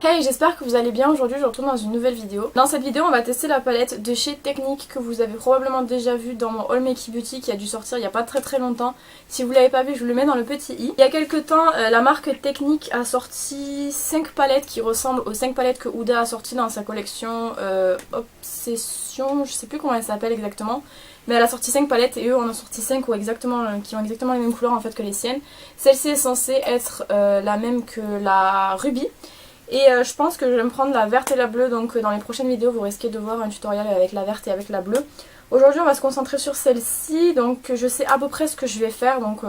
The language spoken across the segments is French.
Hey, j'espère que vous allez bien. Aujourd'hui je retourne dans une nouvelle vidéo. Dans cette vidéo on va tester la palette de chez Technique que vous avez probablement déjà vu dans mon haul Makey Beauty qui a dû sortir il n'y a pas très longtemps. Si vous l'avez pas vu, je vous le mets dans le petit i. Il y a quelques temps la marque Technique a sorti 5 palettes qui ressemblent aux 5 palettes que Huda a sorti dans sa collection Obsession, je sais plus comment elle s'appelle exactement. Mais elle a sorti 5 palettes et eux en ont sorti 5 qui ont exactement les mêmes couleurs en fait que les siennes. Celle-ci est censée être la même que la Ruby. Et je pense que je vais me prendre la verte et la bleue, donc dans les prochaines vidéos vous risquez de voir un tutoriel avec la verte et avec la bleue. Aujourd'hui on va se concentrer sur celle-ci, donc je sais à peu près ce que je vais faire, donc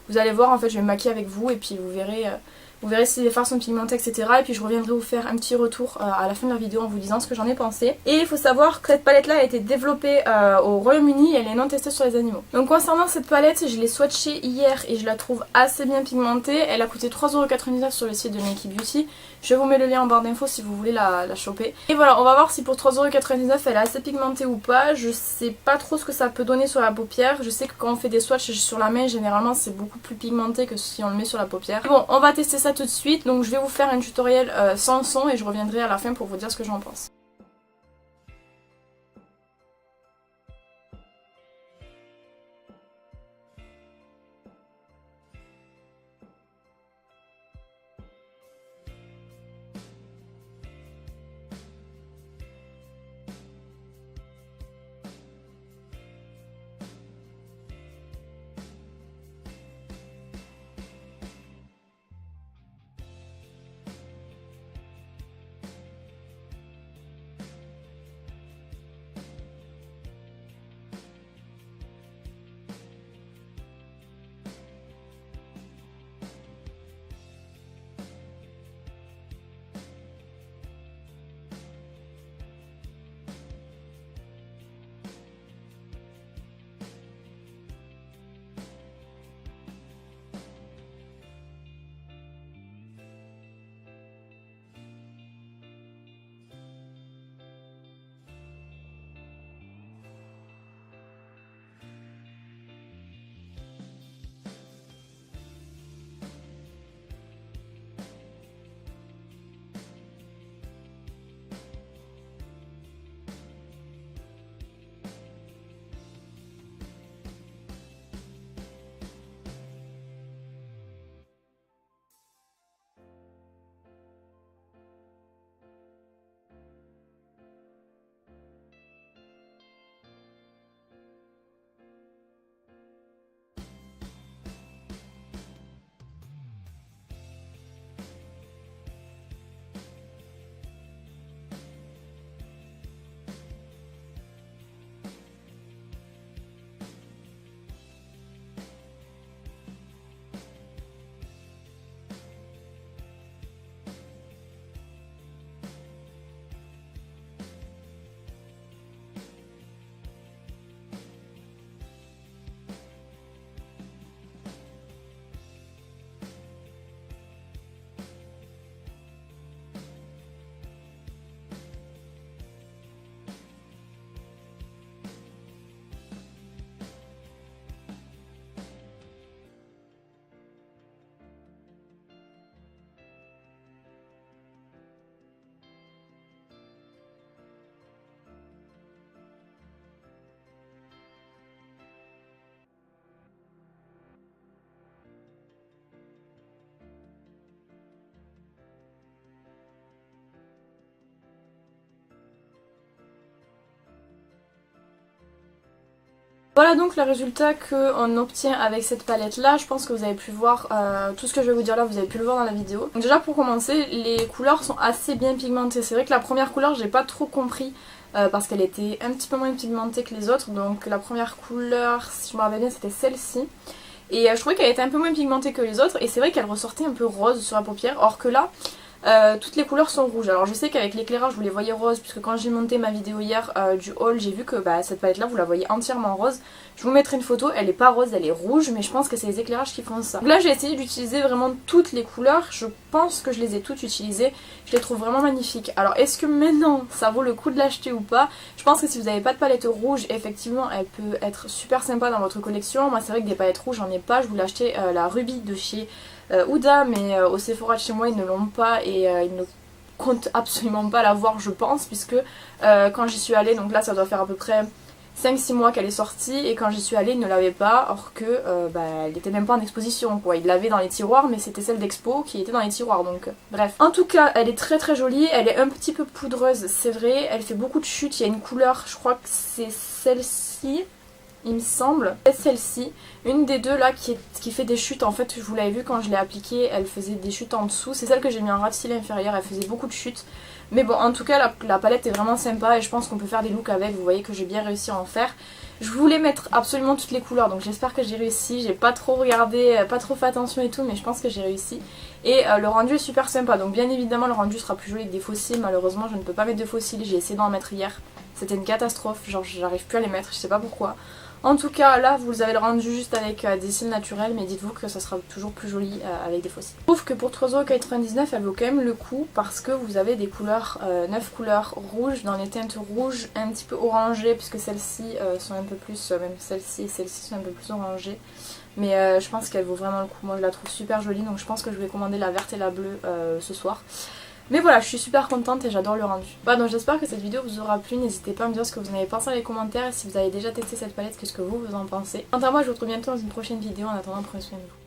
vous allez voir en fait je vais me maquiller avec vous et puis vous verrez si les fards sont pigmentés etc. Et puis je reviendrai vous faire un petit retour à la fin de la vidéo en vous disant ce que j'en ai pensé. Et il faut savoir que cette palette là a été développée au Royaume-Uni et elle est non testée sur les animaux. Donc concernant cette palette, je l'ai swatchée hier et je la trouve assez bien pigmentée. Elle a coûté 3,99€ sur le site de Makey Beauty. Je vous mets le lien en barre d'infos si vous voulez la choper. Et voilà, on va voir si pour 3,99€ elle est assez pigmentée ou pas. Je sais pas trop ce que ça peut donner sur la paupière. Je sais que quand on fait des swatchs sur la main, généralement c'est beaucoup plus pigmenté que si on le met sur la paupière. Bon, on va tester ça tout de suite. Donc je vais vous faire un tutoriel sans son et je reviendrai à la fin pour vous dire ce que j'en pense. Voilà donc le résultat qu'on obtient avec cette palette là. Je pense que vous avez pu voir tout ce que je vais vous dire là, vous avez pu le voir dans la vidéo. Donc déjà pour commencer, les couleurs sont assez bien pigmentées. C'est vrai que la première couleur j'ai pas trop compris parce qu'elle était un petit peu moins pigmentée que les autres. Donc la première couleur, si je me rappelle bien, c'était celle-ci. Et je trouvais qu'elle était un peu moins pigmentée que les autres et c'est vrai qu'elle ressortait un peu rose sur la paupière. Or que là, toutes les couleurs sont rouges. Alors je sais qu'avec l'éclairage vous les voyez roses puisque quand j'ai monté ma vidéo hier du haul j'ai vu que cette palette là vous la voyez entièrement rose. Je vous mettrai une photo, elle est pas rose, elle est rouge mais je pense que c'est les éclairages qui font ça. Donc là j'ai essayé d'utiliser vraiment toutes les couleurs, je pense que je les ai toutes utilisées, je les trouve vraiment magnifiques. Alors est-ce que maintenant ça vaut le coup de l'acheter ou pas? Je pense que si vous n'avez pas de palette rouge, effectivement elle peut être super sympa dans votre collection. Moi c'est vrai que des palettes rouges j'en ai pas, je voulais acheter la Ruby de chez Huda mais au Sephora de chez moi ils ne l'ont pas et ils ne compte absolument pas l'avoir je pense, puisque quand j'y suis allée, donc là ça doit faire à peu près 5-6 mois qu'elle est sortie, et quand j'y suis allée il ne l'avait pas, or que elle était même pas en exposition quoi, il l'avait dans les tiroirs mais c'était celle d'expo qui était dans les tiroirs, donc bref. En tout cas elle est très très jolie, elle est un petit peu poudreuse c'est vrai, elle fait beaucoup de chutes, il y a une couleur, je crois que c'est celle-ci il me semble, c'est celle-ci, une des deux là qui fait des chutes. En fait je vous l'avais vu quand je l'ai appliquée, elle faisait des chutes en dessous, c'est celle que j'ai mis en ras de cils inférieur, elle faisait beaucoup de chutes. Mais bon, en tout cas, la palette est vraiment sympa et je pense qu'on peut faire des looks avec. Vous voyez que j'ai bien réussi à en faire. Je voulais mettre absolument toutes les couleurs, donc j'espère que j'ai réussi. J'ai pas trop regardé, pas trop fait attention et tout, mais je pense que j'ai réussi. Et le rendu est super sympa. Donc bien évidemment, le rendu sera plus joli avec des faux cils. Malheureusement, je ne peux pas mettre de faux cils. J'ai essayé d'en mettre hier. C'était une catastrophe. Genre, j'arrive plus à les mettre. Je sais pas pourquoi. En tout cas là vous avez le rendu juste avec des cils naturels, mais dites-vous que ça sera toujours plus joli avec des faux cils. Je trouve que pour 3,99€ elle vaut quand même le coup parce que vous avez des couleurs, 9 couleurs rouges dans les teintes rouges un petit peu orangées, puisque celles-ci sont un peu plus, même celle-ci et celle-ci sont un peu plus orangées. Mais je pense qu'elle vaut vraiment le coup, moi je la trouve super jolie, donc je pense que je vais commander la verte et la bleue ce soir. Mais voilà, je suis super contente et j'adore le rendu. Bah donc j'espère que cette vidéo vous aura plu, n'hésitez pas à me dire ce que vous en avez pensé dans les commentaires et si vous avez déjà testé cette palette, qu'est-ce que vous en pensez. Quant à moi, je vous retrouve bientôt dans une prochaine vidéo, en attendant prenez soin de vous.